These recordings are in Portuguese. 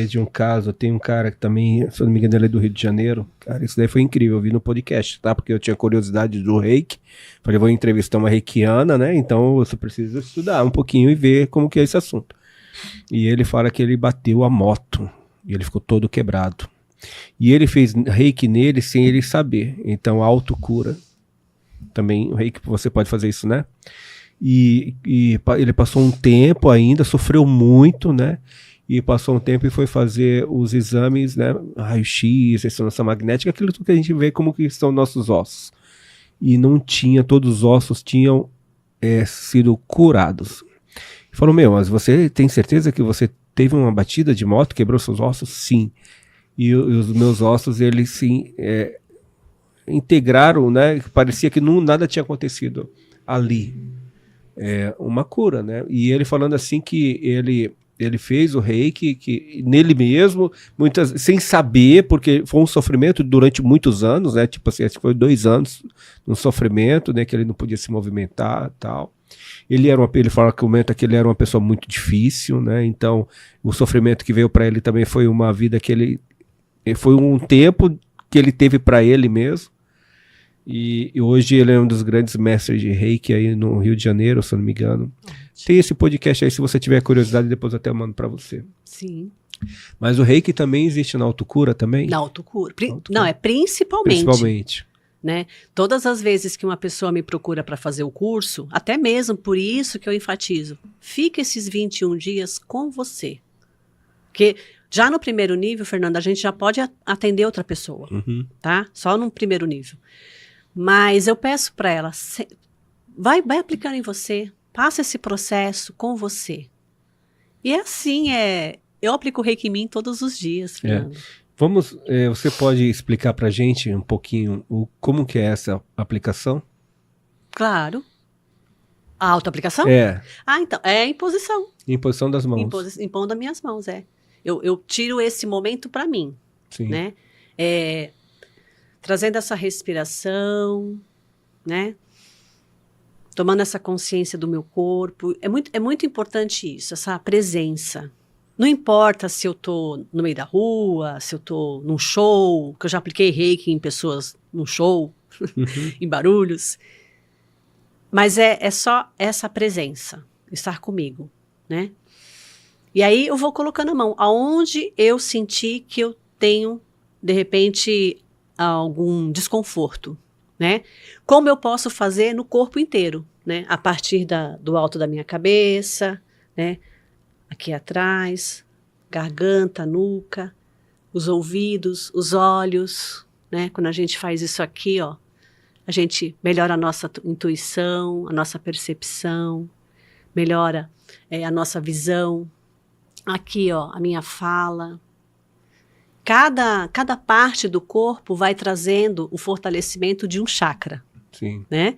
De um caso, tem um cara que também, se eu não me engano, ele é do Rio de Janeiro. Cara, isso daí foi incrível, eu vi no podcast, tá? Porque eu tinha curiosidade do reiki. Falei, vou entrevistar uma reikiana, né? Então você precisa estudar um pouquinho e ver como que é esse assunto. E ele fala que ele bateu a moto e ele ficou todo quebrado. E ele fez reiki nele sem ele saber. Então, autocura. Também o reiki, você pode fazer isso, né? E ele passou um tempo ainda, sofreu muito, né? E passou um tempo e foi fazer os exames, né? Raio-X, ressonância magnética, aquilo que a gente vê como que são nossos ossos. E não tinha, todos os ossos tinham sido curados. Falou, mas você tem certeza que você teve uma batida de moto, quebrou seus ossos? Sim. E os meus ossos, eles sim, integraram, né? Parecia que nada tinha acontecido ali. Uma cura, né? E ele falando assim que ele fez o reiki que nele mesmo, sem saber, porque foi um sofrimento durante muitos anos, né? Tipo assim, acho que foi 2 anos um sofrimento, né? Que ele não podia se movimentar, tal. Ele fala que comenta que ele era uma pessoa muito difícil, né? Então, o sofrimento que veio para ele também foi uma vida que foi um tempo que ele teve para ele mesmo. E hoje ele é um dos grandes mestres de reiki aí no Rio de Janeiro, se eu não me engano. Tem esse podcast aí, se você tiver curiosidade, depois eu até mando para você. Sim. Mas o reiki também existe na autocura também? Na autocura. Não, é principalmente. Principalmente. Né? Todas as vezes que uma pessoa me procura para fazer o curso, até mesmo por isso que eu enfatizo, fique esses 21 dias com você. Porque já no primeiro nível, Fernanda, a gente já pode atender outra pessoa, tá? Só no primeiro nível. Mas eu peço para ela, vai aplicando em você, passa esse processo com você. E assim, eu aplico o reiki em mim todos os dias, Fernanda. Você pode explicar para a gente um pouquinho como que é essa aplicação? Claro. A autoaplicação? Então, é a imposição. Imposição das mãos. Impondo as minhas mãos, Eu tiro esse momento para mim. Sim. Né? Trazendo essa respiração, né? Tomando essa consciência do meu corpo. É muito importante isso, essa presença. Não importa se eu tô no meio da rua, se eu tô num show, que eu já apliquei reiki em pessoas num show, em barulhos. Mas é só essa presença, estar comigo, né? E aí eu vou colocando a mão aonde eu senti que eu tenho, de repente, algum desconforto, né? Como eu posso fazer no corpo inteiro, né? A partir do alto da minha cabeça, né? Aqui atrás, garganta, nuca, os ouvidos, os olhos, né? Quando a gente faz isso aqui, ó, a gente melhora a nossa intuição, a nossa percepção, melhora a nossa visão. Aqui, ó, a minha fala. Cada parte do corpo vai trazendo o fortalecimento de um chakra. Sim. Né?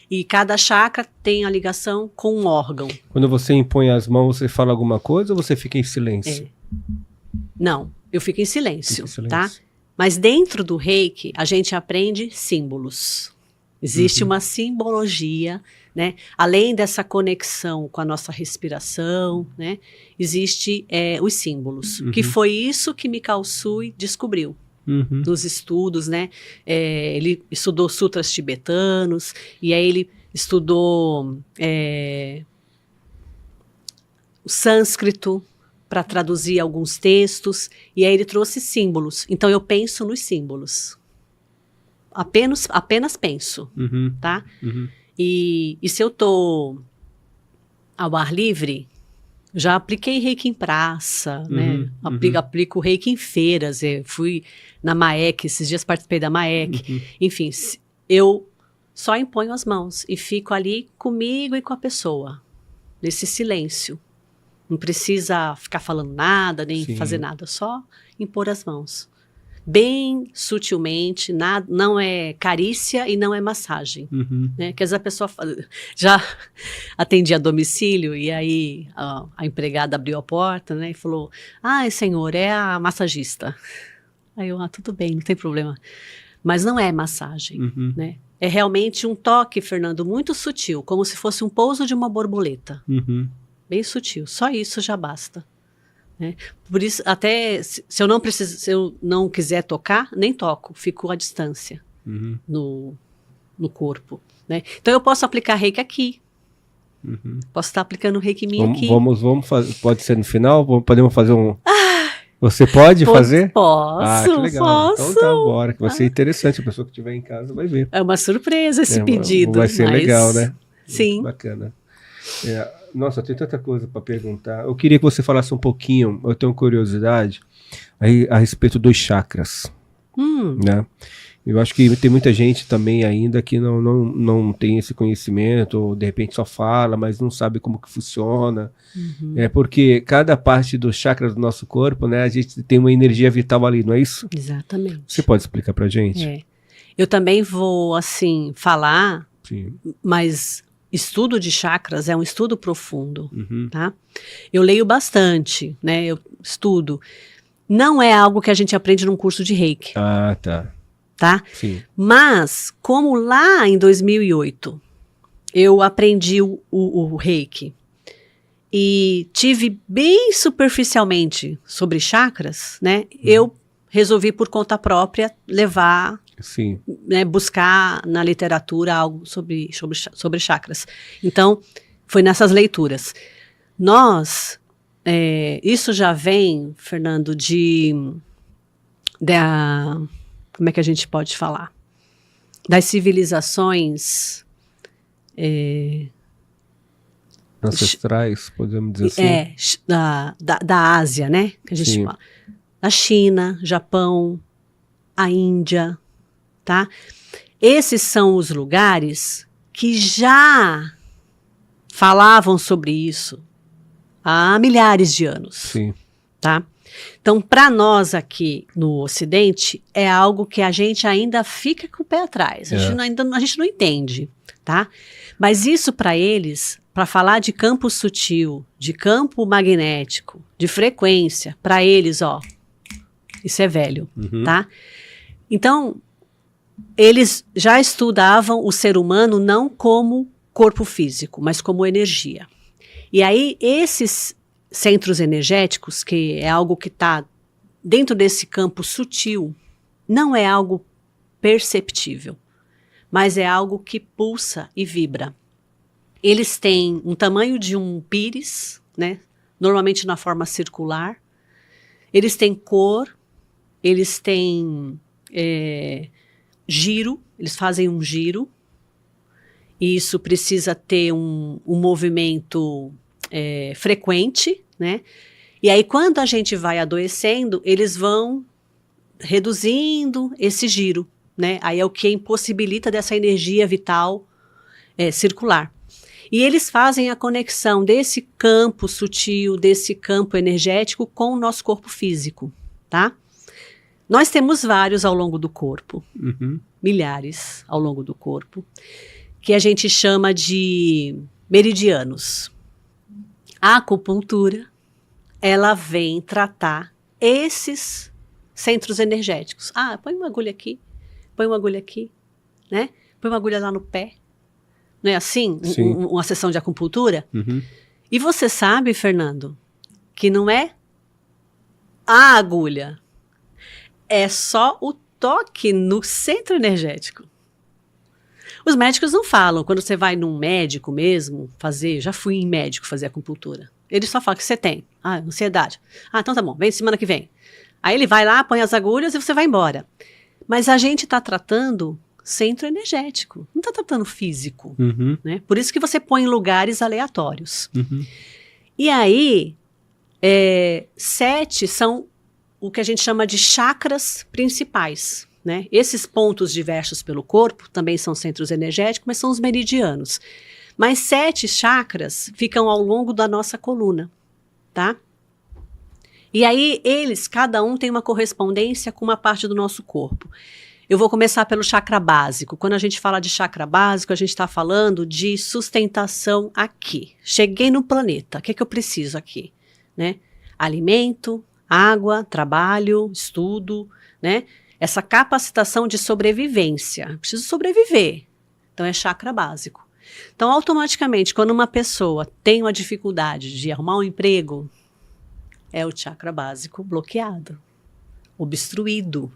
E cada chakra tem a ligação com um órgão. Quando você impõe as mãos, você fala alguma coisa ou você fica em silêncio? Não, eu fico em silêncio, tá? Mas dentro do reiki, a gente aprende símbolos. Existe uma simbologia, né? Além dessa conexão com a nossa respiração, né? Existe os símbolos, que foi isso que Mikao Usui descobriu. Nos estudos, né? Ele estudou sutras tibetanos, e aí ele estudou o sânscrito para traduzir alguns textos, e aí ele trouxe símbolos. Então eu penso nos símbolos. Apenas penso, tá? E se eu tô ao ar livre, já apliquei reiki em praça, né? Aplico reiki em feiras. Eu fui na MAEC, esses dias participei da MAEC. Enfim, eu só imponho as mãos e fico ali comigo e com a pessoa, nesse silêncio. Não precisa ficar falando nada, nem fazer nada, só impor as mãos. Bem sutilmente, não é carícia e não é massagem. Né? Que às vezes a pessoa já atendi a domicílio e aí a empregada abriu a porta, né, e falou: senhor, é a massagista. Aí eu, tudo bem, não tem problema. Mas não é massagem, né? É realmente um toque, Fernando, muito sutil, como se fosse um pouso de uma borboleta. Bem sutil, só isso já basta. né? Por isso, até se eu não preciso, se eu não quiser tocar, nem toco, fico à distância Uhum. no corpo, né? Então eu posso aplicar reiki aqui, Uhum. posso estar aplicando reiki em mim aqui. Vamos fazer, pode ser no final? Podemos fazer um... Você pode fazer? Posso, Que legal. posso. Então tá, bora, que vai ser interessante. A pessoa que estiver em casa vai ver. É uma surpresa esse É, pedido. vai ser legal, né? Sim. Muito bacana. Nossa, tem tanta coisa para perguntar. Eu queria que você falasse um pouquinho, eu tenho curiosidade, a respeito dos chakras, né? Eu acho que tem muita gente também ainda que não tem esse conhecimento, ou de repente só fala, mas não sabe como que funciona. É porque cada parte dos chakras do nosso corpo, né, a gente tem uma energia vital ali, não é isso? Exatamente. Você pode explicar pra gente? É. Eu também vou, assim, falar, Sim. mas estudo de chakras é um estudo profundo, Uhum. tá? Eu leio bastante, né? Eu estudo. Não é algo que a gente aprende num curso de reiki, Ah, tá. tá? Sim. Mas, como lá em 2008 eu aprendi o reiki e tive bem superficialmente sobre chakras, né? Eu resolvi por conta própria levar, Sim. né, buscar na literatura algo sobre chakras. Então, foi nessas leituras. Isso já vem, Fernando, como é que a gente pode falar? Das civilizações Ancestrais, podemos dizer assim. da Ásia, né? Que a gente Sim. fala. Da China, Japão, a Índia, tá? Esses são os lugares que já falavam sobre isso há milhares de anos, Sim. tá? Então, para nós aqui no Ocidente, é algo que a gente ainda fica com o pé atrás. A gente não entende, tá? Mas isso para eles, para falar de campo sutil, de campo magnético, de frequência, para eles, ó, isso é velho, tá? Então, eles já estudavam o ser humano não como corpo físico, mas como energia. E aí, esses centros energéticos, que é algo que está dentro desse campo sutil, não é algo perceptível, mas é algo que pulsa e vibra. Eles têm um tamanho de um pires, né? Normalmente na forma circular. Eles têm cor, eles têm giro, eles fazem um giro. E isso precisa ter um movimento frequente, né? E aí, quando a gente vai adoecendo, eles vão reduzindo esse giro, né? Aí é o que impossibilita dessa energia vital circular. E eles fazem a conexão desse campo sutil, desse campo energético com o nosso corpo físico, tá? Nós temos vários ao longo do corpo, milhares ao longo do corpo, que a gente chama de meridianos. A acupuntura, ela vem tratar esses centros energéticos. Ah, põe uma agulha aqui, né? Põe uma agulha lá no pé. Não é assim? Uma sessão de acupuntura? E você sabe, Fernando, que não é a agulha, é só o toque no centro energético. Os médicos não falam. Quando você vai num médico mesmo já fui em médico fazer acupuntura. Ele só fala que você tem. Ansiedade. Então tá bom, vem semana que vem. Aí ele vai lá, põe as agulhas e você vai embora. Mas a gente está tratando centro energético, não está tratando físico. Né? Por isso que você põe em lugares aleatórios. E aí, 7 são o que a gente chama de chakras principais. Né? Esses pontos diversos pelo corpo também são centros energéticos, mas são os meridianos. Mas 7 chakras ficam ao longo da nossa coluna, tá? E aí cada um tem uma correspondência com uma parte do nosso corpo. Eu vou começar pelo chakra básico. Quando a gente fala de chakra básico, a gente está falando de sustentação aqui. Cheguei no planeta, o que eu preciso aqui? Né? Alimento, água, trabalho, estudo, né? Essa capacitação de sobrevivência. Preciso sobreviver. Então, é chakra básico. Então, automaticamente, quando uma pessoa tem uma dificuldade de arrumar um emprego, é o chakra básico bloqueado, obstruído.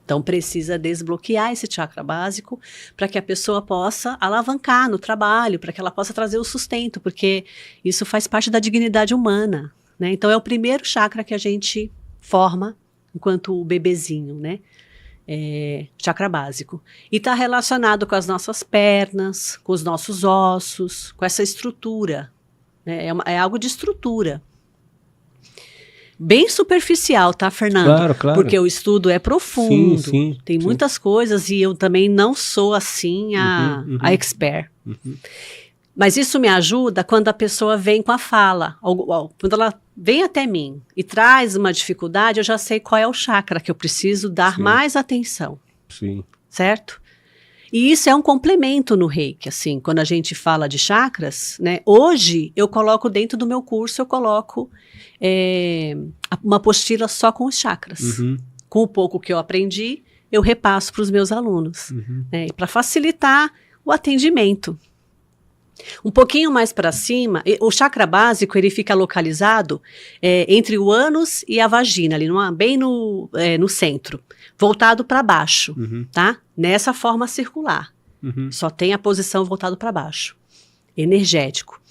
Então, precisa desbloquear esse chakra básico para que a pessoa possa alavancar no trabalho, para que ela possa trazer o sustento, porque isso faz parte da dignidade humana, né? Então, é o primeiro chakra que a gente forma enquanto o bebezinho, né? Chakra básico. E está relacionado com as nossas pernas, com os nossos ossos, com essa estrutura, né? É algo de estrutura. Bem superficial, tá, Fernando? Claro, claro. Porque o estudo é profundo, Sim, tem muitas coisas e eu também não sou assim a expert. Mas isso me ajuda quando a pessoa vem com a fala. Quando ela vem até mim e traz uma dificuldade, eu já sei qual é o chakra que eu preciso dar mais atenção. Sim. Certo? E isso é um complemento no Reiki, assim, quando a gente fala de chakras, né? Hoje, eu coloco dentro do meu curso, eu coloco uma apostila só com os chakras. Com o pouco que eu aprendi, eu repasso para os meus alunos, né? Para facilitar o atendimento. Um pouquinho mais para cima, o chakra básico, ele fica localizado entre o ânus e a vagina, ali bem no centro, voltado para baixo, tá? Nessa forma circular. Só tem a posição voltado para baixo, energético.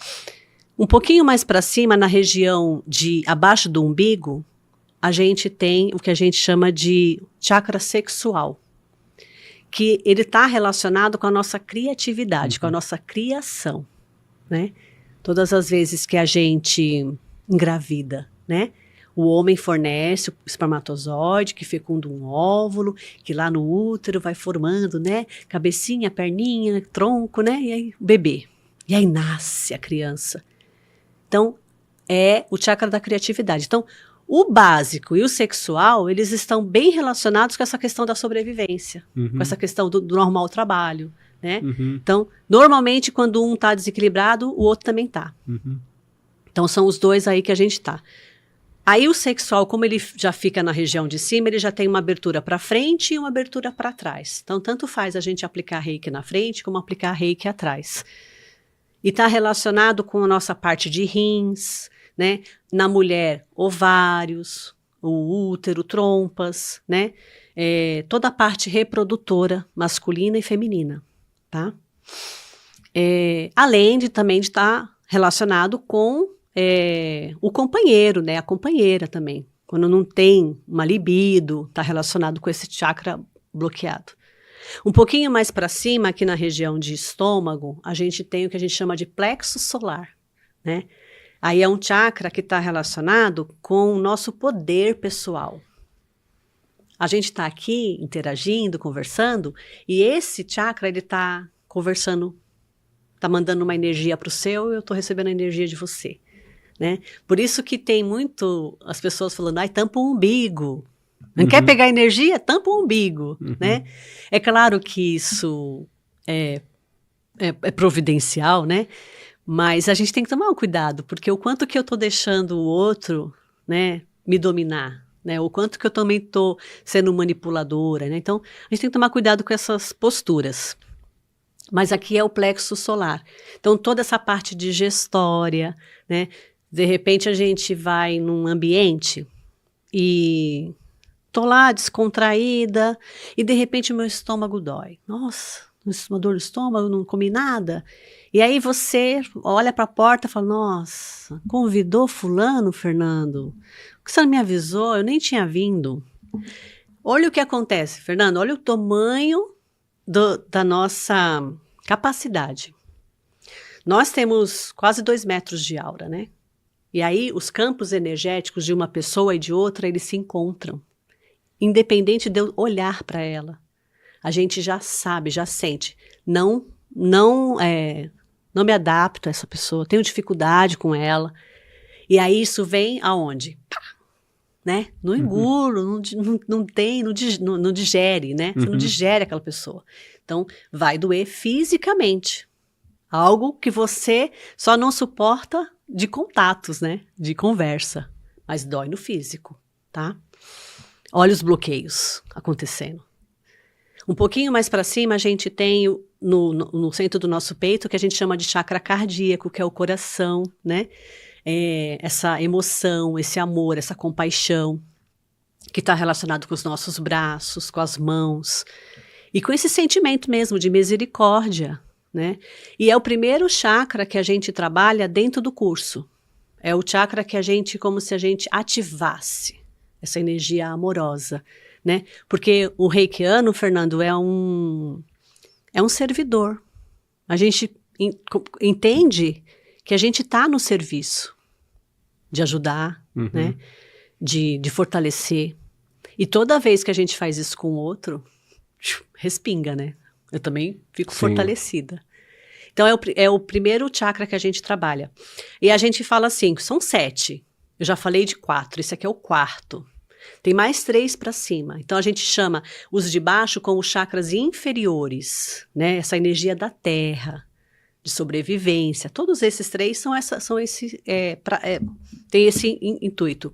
Um pouquinho mais para cima, na região abaixo do umbigo, a gente tem o que a gente chama de chakra sexual, que ele está relacionado com a nossa criatividade, com a nossa criação, né? Todas as vezes que a gente engravida, né? O homem fornece o espermatozoide, que fecunda um óvulo, que lá no útero vai formando, né? Cabecinha, perninha, tronco, né? E aí o bebê. E aí nasce a criança. Então, é o chakra da criatividade. Então, o básico e o sexual, eles estão bem relacionados com essa questão da sobrevivência, com essa questão do normal trabalho, né? Então, normalmente, quando um está desequilibrado, o outro também está. Então, são os dois aí que a gente está. Aí, o sexual, como ele já fica na região de cima, ele já tem uma abertura para frente e uma abertura para trás. Então, tanto faz a gente aplicar reiki na frente, como aplicar reiki atrás. E está relacionado com a nossa parte de rins, né? Na mulher, ovários, o útero, trompas, né? Toda a parte reprodutora, masculina e feminina, tá? Além de também estar relacionado com o companheiro, né? A companheira também. Quando não tem uma libido, está relacionado com esse chakra bloqueado. Um pouquinho mais para cima, aqui na região de estômago, a gente tem o que a gente chama de plexo solar, né? Aí é um chakra que está relacionado com o nosso poder pessoal. A gente está aqui interagindo, conversando, e esse chakra, ele está conversando, está mandando uma energia para o seu e eu estou recebendo a energia de você, né? Por isso que tem muito as pessoas falando, ai, tampa o umbigo. Não quer pegar energia? Tampa o umbigo, né? É claro que isso é providencial, né? Mas a gente tem que tomar um cuidado, porque o quanto que eu estou deixando o outro, né, me dominar, né? O quanto que eu também estou sendo manipuladora, né? Então, a gente tem que tomar cuidado com essas posturas. Mas aqui é o plexo solar. Então, toda essa parte digestória, né? De repente, a gente vai num ambiente e tô lá descontraída e, de repente, o meu estômago dói. Nossa, uma dor no estômago, não comi nada. E aí você olha para a porta e fala, nossa, convidou fulano, Fernando? Por que você não me avisou? Eu nem tinha vindo. Olha o que acontece, Fernando. Olha o tamanho da nossa capacidade. Nós temos quase 2 metros de aura, né? E aí os campos energéticos de uma pessoa e de outra, eles se encontram. Independente de eu olhar para ela. A gente já sabe, já sente. Não me adapto a essa pessoa, tenho dificuldade com ela. E aí isso vem aonde? Pá, né? Não engulo, não digere, né? Você não digere aquela pessoa. Então, vai doer fisicamente. Algo que você só não suporta de contatos, né? De conversa. Mas dói no físico, tá? Olha os bloqueios acontecendo. Um pouquinho mais para cima, a gente tem no centro do nosso peito, que a gente chama de chakra cardíaco, que é o coração, né? essa emoção, esse amor, essa compaixão, que está relacionado com os nossos braços, com as mãos, e com esse sentimento mesmo de misericórdia, né? E é o primeiro chakra que a gente trabalha dentro do curso. É o chakra que como se a gente ativasse essa energia amorosa, né? Porque o reikiano, Fernando, é um servidor. A gente entende que a gente está no serviço de ajudar, né? De fortalecer. E toda vez que a gente faz isso com o outro, respinga, né? Eu também fico fortalecida. Então, é o primeiro chakra que a gente trabalha. E a gente fala assim, são 7. Eu já falei de 4, esse aqui é o 4. Tem mais 3 para cima. Então, a gente chama os de baixo como chakras inferiores, né? Essa energia da terra, de sobrevivência. Todos esses 3 tem esse intuito.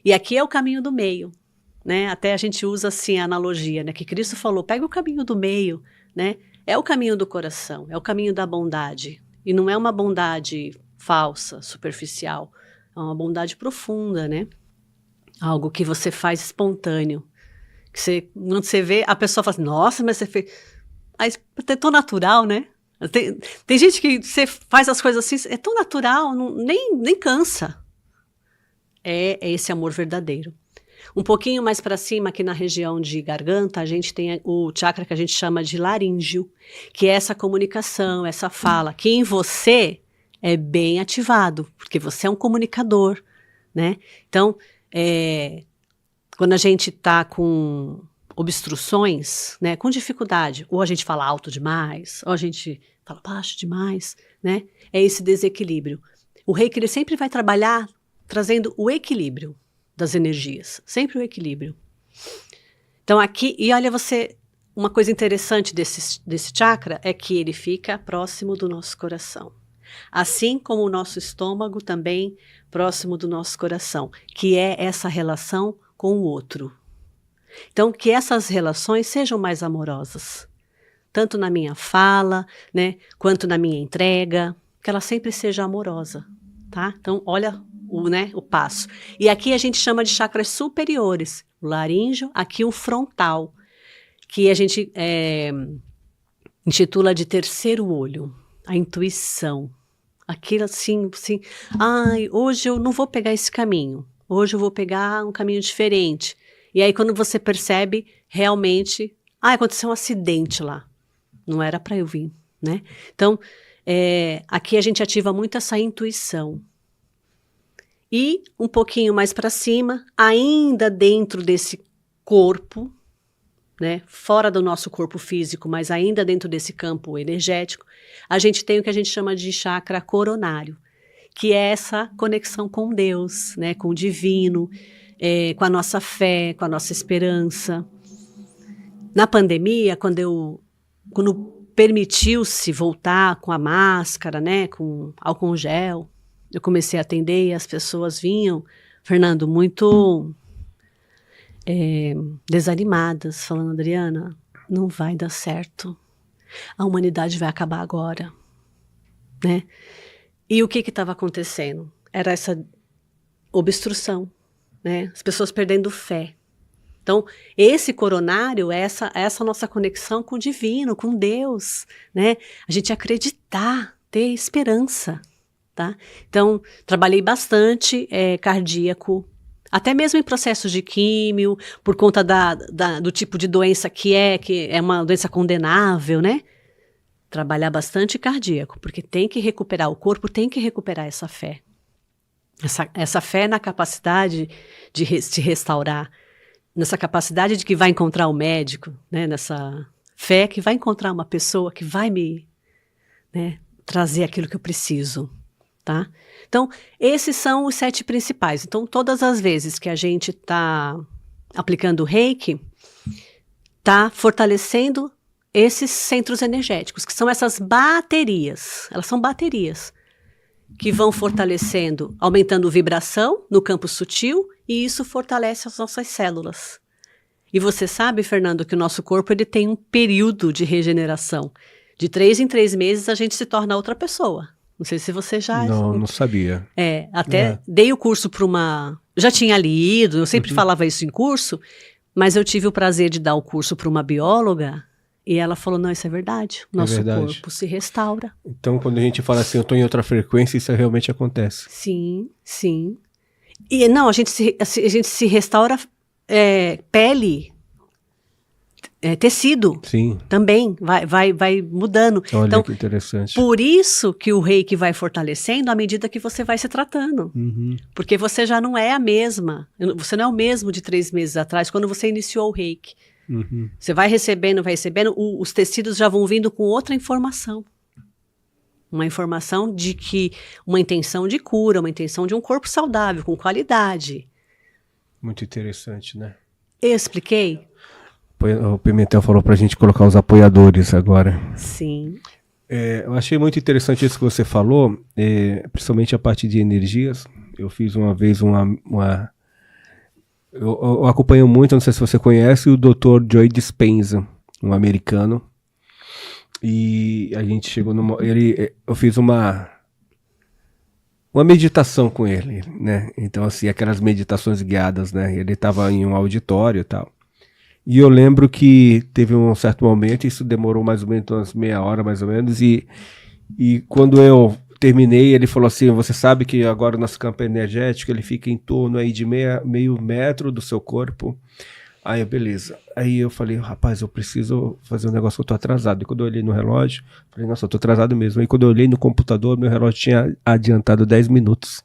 E aqui é o caminho do meio, né? Até a gente usa assim a analogia, né? Que Cristo falou, pega o caminho do meio, né? É o caminho do coração, é o caminho da bondade. E não é uma bondade falsa, superficial. É uma bondade profunda, né? Algo que você faz espontâneo. Quando você vê, a pessoa fala assim, nossa, mas você fez... É tão natural, né? Tem gente que você faz as coisas assim, é tão natural, nem cansa. É esse amor verdadeiro. Um pouquinho mais para cima, aqui na região de garganta, a gente tem o chakra que a gente chama de laríngeo, que é essa comunicação, essa fala, que em você é bem ativado, porque você é um comunicador, né? Então, quando a gente está com obstruções, né, com dificuldade, ou a gente fala alto demais, ou a gente fala baixo demais, né? É esse desequilíbrio. O Reiki, ele sempre vai trabalhar trazendo o equilíbrio das energias, sempre o equilíbrio. Então aqui, e olha uma coisa interessante desse chakra é que ele fica próximo do nosso coração. Assim como o nosso estômago também próximo do nosso coração, que é essa relação com o outro. Então que essas relações sejam mais amorosas, tanto na minha fala, né, quanto na minha entrega, que ela sempre seja amorosa, tá? Então olha o passo. E aqui a gente chama de chakras superiores, o laríngeo, aqui o frontal, que a gente intitula de terceiro olho, a intuição. Aquilo assim, hoje eu não vou pegar esse caminho, hoje eu vou pegar um caminho diferente. E aí quando você percebe, realmente, aconteceu um acidente lá, não era para eu vir, né? Então, aqui a gente ativa muito essa intuição. E um pouquinho mais para cima, ainda dentro desse corpo, né, fora do nosso corpo físico, mas ainda dentro desse campo energético, a gente tem o que a gente chama de chakra coronário, que é essa conexão com Deus, né, com o divino, com a nossa fé, com a nossa esperança. Na pandemia, quando permitiu-se voltar com a máscara, né, com álcool gel, eu comecei a atender e as pessoas vinham, Fernando, muito desanimadas, falando, Adriana, não vai dar certo. A humanidade vai acabar agora, né? E o que estava acontecendo? Era essa obstrução, né? As pessoas perdendo fé. Então, esse coronário é essa nossa conexão com o divino, com Deus, né? A gente acreditar, ter esperança. Tá? Então, trabalhei bastante cardíaco, até mesmo em processos de químio, por conta do tipo de doença que é uma doença condenável, né? Trabalhar bastante cardíaco, porque tem que recuperar, o corpo tem que recuperar essa fé. Essa fé na capacidade de se restaurar, nessa capacidade de que vai encontrar o médico, né? Nessa fé que vai encontrar uma pessoa que vai me, né, trazer aquilo que eu preciso. Tá? Então, esses são os 7 principais. Então, todas as vezes que a gente está aplicando o Reiki, está fortalecendo esses centros energéticos, que são essas baterias. Elas são baterias que vão fortalecendo, aumentando vibração no campo sutil, e isso fortalece as nossas células. E você sabe, Fernando, que o nosso corpo ele tem um período de regeneração. De 3 em 3 meses, a gente se torna outra pessoa. Não sei se você já... Não sabia. Até dei o curso para uma... Já tinha lido, eu sempre falava isso em curso, mas eu tive o prazer de dar o curso para uma bióloga e ela falou, não, isso é verdade. Nosso corpo se restaura. Então, quando a gente fala assim, eu estou em outra frequência, isso realmente acontece. Sim, sim. E não, a gente se restaura pele, tecido. Sim. Também vai mudando. Olha então, que interessante. Por isso que o reiki vai fortalecendo à medida que você vai se tratando. Porque você já não é a mesma. Você não é o mesmo de 3 meses atrás, quando você iniciou o reiki. Você vai recebendo, os tecidos já vão vindo com outra informação. Uma informação de que uma intenção de cura, uma intenção de um corpo saudável, com qualidade. Muito interessante, né? Eu expliquei? O Pimentel falou pra gente colocar os apoiadores agora. Sim. Eu achei muito interessante isso que você falou, principalmente a parte de energias. Eu fiz uma vez eu acompanho muito, não sei se você conhece, o Dr. Joe Dispenza, um americano. E a gente chegou eu fiz uma meditação com ele, né? Então, assim, aquelas meditações guiadas, né? Ele estava em um auditório e tal. E eu lembro que teve um certo momento, isso demorou mais ou menos umas meia hora, mais ou menos, e quando eu terminei, ele falou assim, você sabe que agora o nosso campo energético, ele fica em torno aí de meio metro do seu corpo. Aí, beleza. Aí eu falei, rapaz, eu preciso fazer um negócio que eu tô atrasado. E quando eu olhei no relógio, falei, nossa, eu tô atrasado mesmo. Aí quando eu olhei no computador, meu relógio tinha adiantado 10 minutos.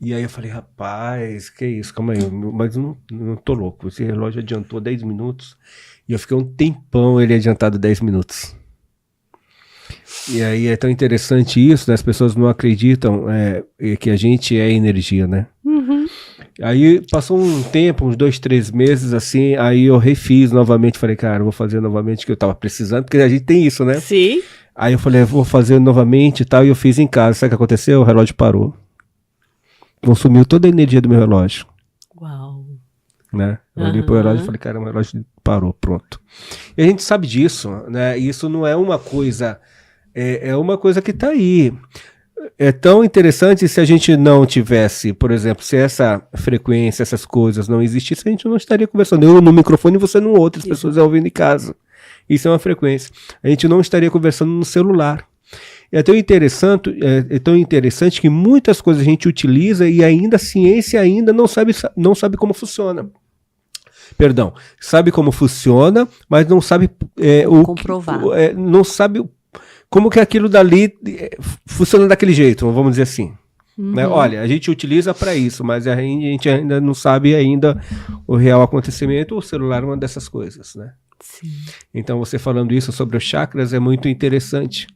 E aí eu falei, rapaz, que isso, calma aí, mas não tô louco. Esse relógio adiantou 10 minutos e eu fiquei um tempão ele adiantado 10 minutos. E aí é tão interessante isso, né? As pessoas não acreditam que a gente é energia, né? Aí passou um tempo, uns 2, 3 meses assim, aí eu refiz novamente, falei, cara, eu vou fazer novamente que eu tava precisando, porque a gente tem isso, né? Sim. Aí eu falei, vou fazer novamente e tal, e eu fiz em casa. Sabe o que aconteceu? O relógio parou. Consumiu toda a energia do meu relógio. Uau. Né? Eu olhei pro relógio e falei, cara, o relógio parou, pronto. E a gente sabe disso, né? Isso não é uma coisa, é uma coisa que tá aí. É tão interessante se a gente não tivesse, por exemplo, se essa frequência, essas coisas não existissem, a gente não estaria conversando. Eu no microfone e você no outro, as pessoas ouvindo em casa. Isso é uma frequência. A gente não estaria conversando no celular. É tão interessante que muitas coisas a gente utiliza e ainda a ciência ainda não sabe como funciona. Perdão, sabe como funciona, mas não sabe comprovar. Não sabe como que aquilo dali funciona daquele jeito, vamos dizer assim. Né? Olha, a gente utiliza para isso, mas a gente ainda não sabe ainda o real acontecimento. O celular é uma dessas coisas, né? Sim. Então você falando isso sobre os chakras é muito interessante.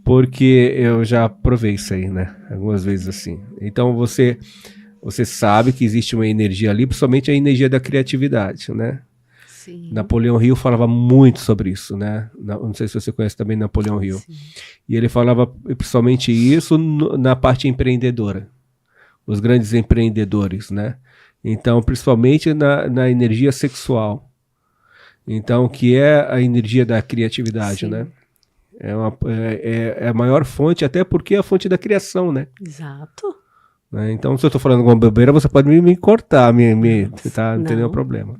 Porque eu já provei isso aí, né? Algumas vezes assim. Então você sabe que existe uma energia ali, principalmente a energia da criatividade, né? Sim. Napoleão Hill falava muito sobre isso, né? Não sei se você conhece também Napoleão Hill. Sim. E ele falava principalmente isso na parte empreendedora. Os grandes empreendedores, né? Então, principalmente na energia sexual. Então, que é a energia da criatividade, Sim. né? É a maior fonte, até porque é a fonte da criação, né? Exato. Né? Então, se eu estou falando alguma bobeira, você pode me cortar, não tem nenhum problema.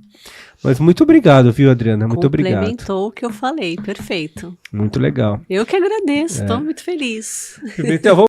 Mas muito obrigado, viu, Adriana? Muito obrigado. Complementou o que eu falei, perfeito. Muito legal. Eu que agradeço, estou muito feliz. Então,